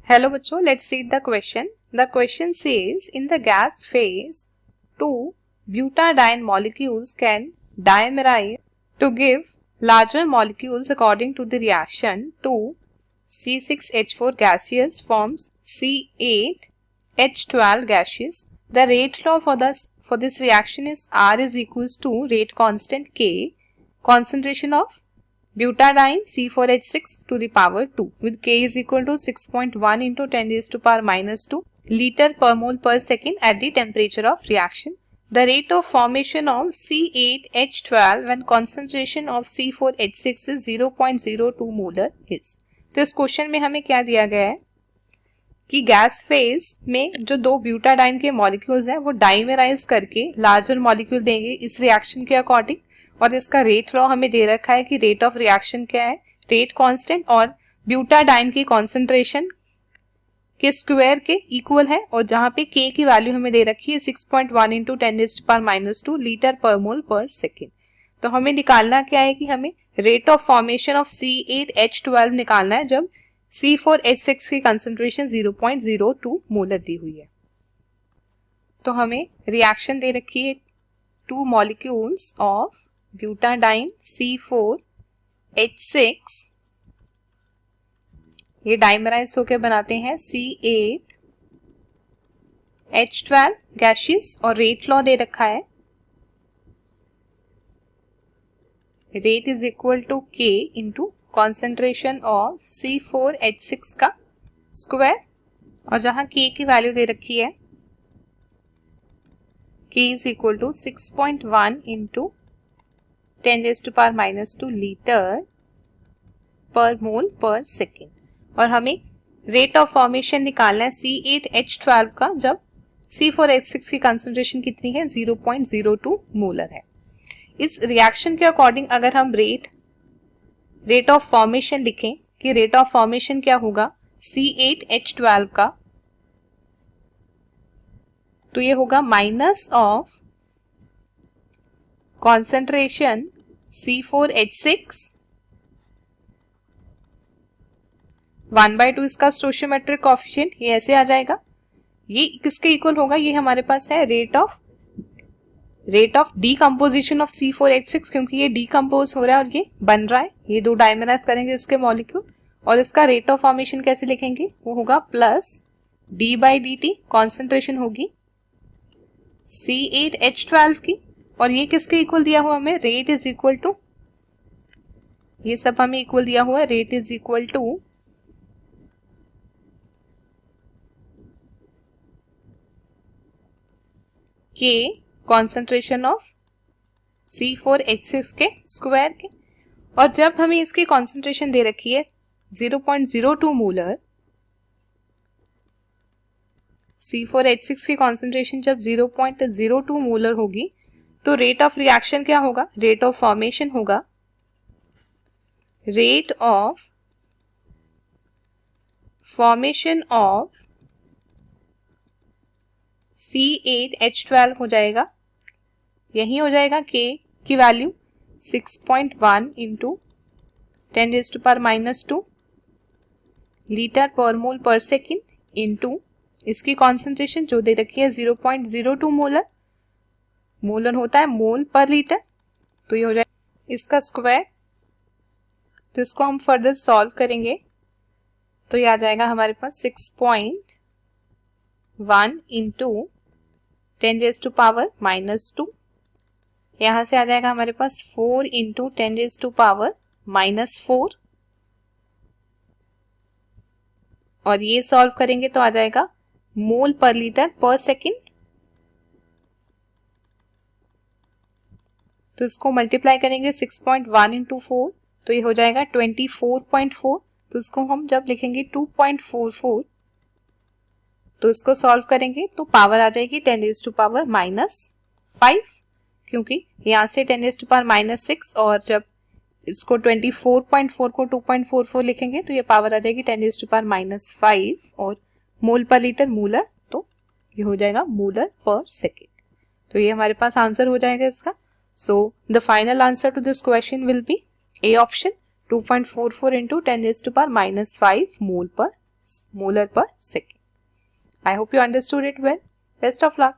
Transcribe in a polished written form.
Hello बच्चों, let's read the question. The question says in the gas phase, two butadiene molecules can dimerize to give larger molecules according to the reaction. Two C6H4 gaseous forms C8H12 gaseous. The rate law for this reaction is R is equals to rate constant K, concentration of butadiene C4H6 to the power 2 with K is equal to 6.1 into 10 raised to power minus 2 liter per mole per second at the temperature of reaction. The rate of formation of C8H12 when concentration of C4H6 is 0.02 molar is. तो इस question में हमें क्या दिया गया है कि gas phase में जो दो ब्यूटाडाइन के मॉलिक्यूल्स हैं वो डाइमेराइज करके लार्जर मॉलिक्यूल देंगे इस रिएक्शन के अकॉर्डिंग, और इसका रेट लॉ हमें दे रखा है कि रेट ऑफ रिएक्शन क्या है, रेट कांस्टेंट और ब्यूटाडाइन की कॉन्सेंट्रेशन के स्क्वायर के इक्वल है, और जहां पे के की वैल्यू हमें दे रखी है 6.1 into 10 raised to power minus 2 litre per mole पर सेकेंड. तो हमें निकालना क्या है कि हमें rate of formation of C8H12 निकालना है जब C4H6 की कंसेंट्रेशन 0.02 मोलर दी हुई है. तो हमें रिएक्शन दे रखी है two molecules of butadiene C4H6, ये डाइमराइज होकर बनाते हैं C8H12 गैसियस, और रेट लॉ दे रखा है rate is equal to K into concentration of C4H6 का स्क्वायर, और जहां K की वैल्यू दे रखी है K is equal to 6.1 into 10 raised to power minus 2 litre per mole पर सेकेंड. और हमें रेट ऑफ फॉर्मेशन निकालना है C8H12 का जब C4H6 की कंसेंट्रेशन कितनी है 0.02 मोलर है. इस रिएक्शन के अकॉर्डिंग अगर हम रेट ऑफ फॉर्मेशन लिखें कि रेट ऑफ फॉर्मेशन क्या होगा C8H12 का, तो ये होगा माइनस ऑफ कॉन्सेंट्रेशन C4H6 1/2 इसका स्टोइचियोमेट्रिक कोएफिशिएंट, ये ऐसे आ जाएगा. ये किसके इक्वल होगा, ये हमारे पास है rate of decomposition of C4H6, क्योंकि ये डीकंपोज हो रहा है और ये बन रहा है, ये दो डाइमराइज करेंगे इसके मॉलिक्यूल, और इसका रेट ऑफ फॉर्मेशन कैसे लिखेंगे, वो होगा प्लस D/dt, कॉन्सेंट्रेशन होगी C8H12 की, और ये किसके इक्वल दिया हुआ हमें, रेट इज इक्वल टू, ये सब हमें इक्वल दिया हुआ है, rate is equal to K concentration of C4H6 के स्क्वायर के, और जब हमें इसकी कॉन्सेंट्रेशन दे रखी है 0.02 मोलर, C4H6 की कॉन्सेंट्रेशन जब 0.02 मोलर होगी तो रेट ऑफ रिएक्शन क्या होगा, रेट ऑफ फॉर्मेशन होगा rate of formation of C8H12 हो जाएगा, यही हो जाएगा K की value 6.1 into 10 raised to power minus 2 litre per mole पर सेकेंड इंटू इसकी कॉन्सेंट्रेशन जो दे रखी है 0.02 मोलर, मोलर होता है मोल पर लीटर, तो ये हो जाएगा इसका स्क्वायर. तो इसको हम फर्दर सॉल्व करेंगे तो ये आ जाएगा हमारे पास 6.1 into 10 raised to power minus 2, यहां से आ जाएगा हमारे पास 4 into 10 raised to power minus 4, और ये सॉल्व करेंगे तो आ जाएगा मोल पर लीटर पर सेकेंड. तो इसको मल्टीप्लाई करेंगे 6.1 इंटू 4, तो ये हो जाएगा 24.4. तो इसको हम जब लिखेंगे 2.44, तो इसको सॉल्व करेंगे तो पावर आ जाएगी 10 रेज़्ड टू पावर माइनस 5, क्योंकि यहाँ से 10 रेज़्ड टू पावर माइनस 6, और जब इसको 24.4 को 2.44 लिखेंगे तो ये पावर आ जाएगी 10 रेज़्ड टू पावर माइनस 5, और मोल पर लीटर मोलर, तो ये हो जाएगा मोलर पर सेकेंड. तो ये हमारे पास आंसर हो जाएगा इसका. So the final answer to this question will be a option 2.44 into 10 raised to power minus 5 mole per molar per second. I hope you understood it well. Best of luck.